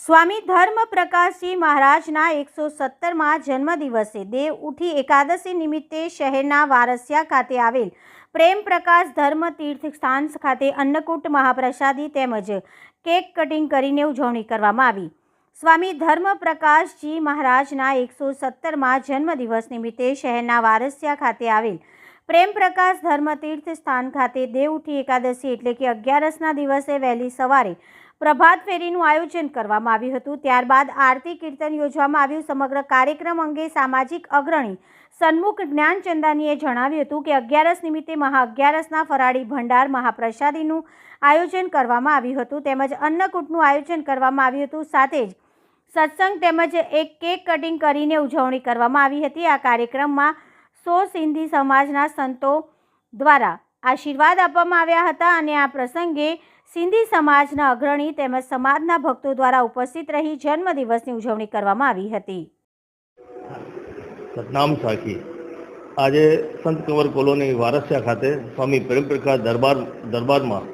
સ્વામી ધર્મ પ્રકાશજી મહારાજના 117મા જન્મદિવસે દેવ ઉઠી એકાદશી નિમિત્તે શહેરના વારસિયા ખાતે આવેલ પ્રેમ પ્રકાશ ધર્મ તીર્થસ્થાન ખાતે અન્નકૂટ મહાપ્રસાદી તેમજ કેક કટિંગ કરીને ઉજવણી કરવામાં આવી। સ્વામી ધર્મ પ્રકાશજી મહારાજના 117મા જન્મદિવસ નિમિત્તે શહેરના વારસિયા ખાતે આવેલ પ્રેમ પ્રકાશ ધર્મ તીર્થસ્થાન ખાતે દેવ ઉઠી એકાદશી એટલે કે 11ના દિવસે વહેલી સવારે પ્રભાત ફેરીનું આયોજન કરવામાં આવ્યું હતું। ત્યારબાદ આરતી કીર્તન યોજવામાં આવ્યું। સમગ્ર કાર્યક્રમ અંગે સામાજિક અગ્રણી સન્મુખ જ્ઞાનચંદાનીએ જણાવ્યું હતું કે 11 નિમિત્તે મહા 11ના ફરાળી ભંડાર મહાપ્રસાદીનું આયોજન કરવામાં આવ્યું હતું તેમજ અન્નકૂટનું આયોજન કરવામાં આવ્યું હતું। સાથે જ સત્સંગ તેમજ એક કેક કટિંગ કરીને ઉજવણી કરવામાં આવી હતી। આ કાર્યક્રમમાં 100 સિંધી સમાજના સંતો દ્વારા આશીર્વાદ આપવામાં આવ્યા હતા અને આ પ્રસંગે સિંધી સમાજના અગ્રણી તેમજ સમાજના ભક્તો દ્વારા ઉપસ્થિત રહી જન્મદિવસની ઉજવણી કરવામાં આવી હતી। સતનામ સાખી આજે સંત કંવર કોલોની વારસિયા ખાતે સ્વામી પ્રેમપ્રકાશ દરબારમાં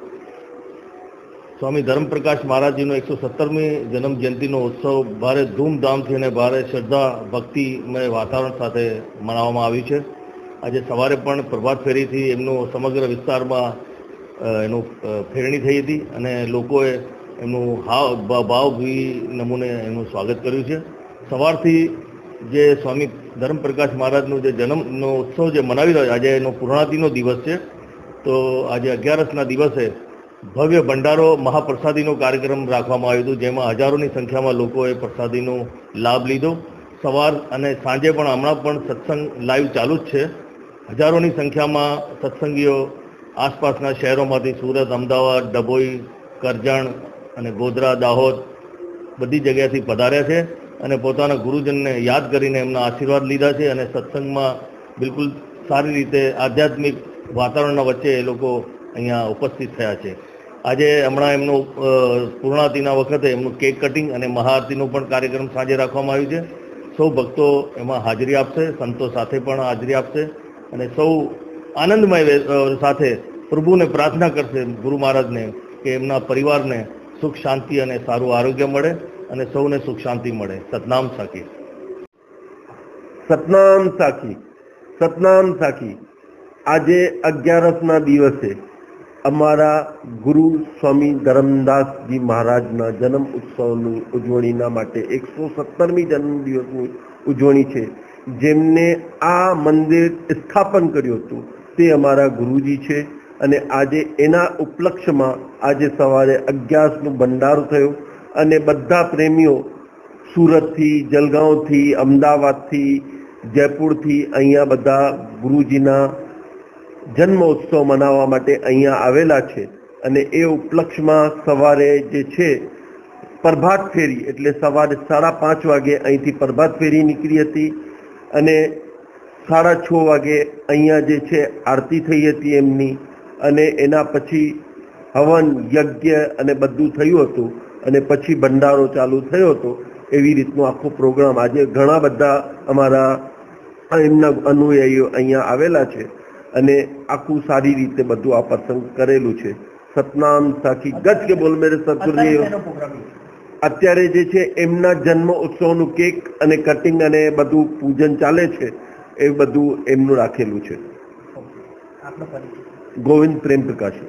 સ્વામી ધર્મપ્રકાશ મહારાજજીનો 117મી જન્મ જયંતિનો ઉત્સવ ભારે ધૂમધામથી અને ભારે શ્રદ્ધા ભક્તિમય વાતાવરણ સાથે મનાવવામાં આવ્યું છે। આજે સવારે પણ પ્રભાત ફેરીથી એમનું સમગ્ર વિસ્તારમાં એનું ફેરણી થઈ હતી અને લોકોએ એમનું ભાવભીરી નમૂને એનું સ્વાગત કર્યું છે। સવારથી જે સ્વામી ધર્મપ્રકાશ મહારાજનું જે જન્મનો ઉત્સવ જે મનાવી રહ્યો આજે એનો પૂર્ણાતિનો દિવસ છે, તો આજે 11ના દિવસે ભવ્ય ભંડારો મહાપ્રસાદીનો કાર્યક્રમ રાખવામાં આવ્યો હતો, જેમાં હજારોની સંખ્યામાં લોકોએ પ્રસાદીનો લાભ લીધો। સવાર અને સાંજે પણ હમણાં પણ સત્સંગ લાઈવ ચાલુ જ છે। હજારોની સંખ્યામાં સત્સંગીઓ આસપાસના શહેરોમાંથી સુરત, અમદાવાદ, ડભોઈ, કરજણ અને ગોધરા, દાહોદ બધી જગ્યાએથી પધાર્યા છે અને પોતાના ગુરુજનને યાદ કરીને એમના આશીર્વાદ લીધા છે અને સત્સંગમાં બિલકુલ સારી રીતે આધ્યાત્મિક વાતાવરણના વચ્ચે એ લોકો અહીંયા ઉપસ્થિત થયા છે। આજે હમણાં એમનું પૂર્ણાતિના વખતે એમનું કેક કટિંગ અને મહાઆરતીનો પણ કાર્યક્રમ સાંજે રાખવામાં આવ્યું છે। સૌ ભક્તો એમાં હાજરી આપશે, સંતો સાથે પણ હાજરી આપશે અને સૌ આનંદમય સાથે પ્રભુને પ્રાર્થના કરશે ગુરુ મહારાજને કે એમના પરિવારને સુખ શાંતિ અને સારું આરોગ્ય મળે અને સૌને સુખ શાંતિ મળે। સતનામ સાખી। સતનામ સાખી। સતનામ સાખી। આજે 11ના દિવસે અમારા ગુરુ સ્વામી ધરમદાસજી મહારાજના જન્મ ઉત્સવની ઉજવણીના માટે 117મી જન્મદિવસની ઉજવણી છે। જેમને આ મંદિર સ્થાપન કર્યું હતું તે અમારા ગુરુજી છે અને આજે એના ઉપલક્ષ્યમાં આજે સવારે 11નો ભંડારો થયો અને બધા પ્રેમીઓ સુરતથી, જલગાંવથી, અમદાવાદથી, જયપુરથી અહીંયા બધા ગુરુજીના જન્મ ઉત્સવ મનાવવા માટે અહીંયા આવેલા છે અને એ ઉપલક્ષ્યમાં સવારે જે છે પ્રભાત ફેરી એટલે સવારે 5:30 વાગે અહીંથી પ્રભાત ફેરી નીકળી હતી અને 6:30 વાગે અહીંયા જે છે આરતી થઈ હતી એમની અને એના પછી હવન યજ્ઞ અને બધું થયું હતું અને પછી ભંડારો ચાલુ થયો હતો। એવી રીતનો આખો પ્રોગ્રામ આજે ઘણા બધા અમારા એમના અનુયાયીઓ અહીંયા આવેલા છે અને આખું સારી રીતે બધું આ પ્રસંગ કરેલું છે। સતનામ સાખી। ગજ કે બોલ મેરે સદગુરુદેવ। અત્યારે જે છે એમના જન્મ ઉત્સવનું કેક અને કટિંગ અને બધું પૂજન ચાલે છે, એ બધું એમનું રાખેલું છે। ગોવિંદ પ્રેમ પ્રકાશ।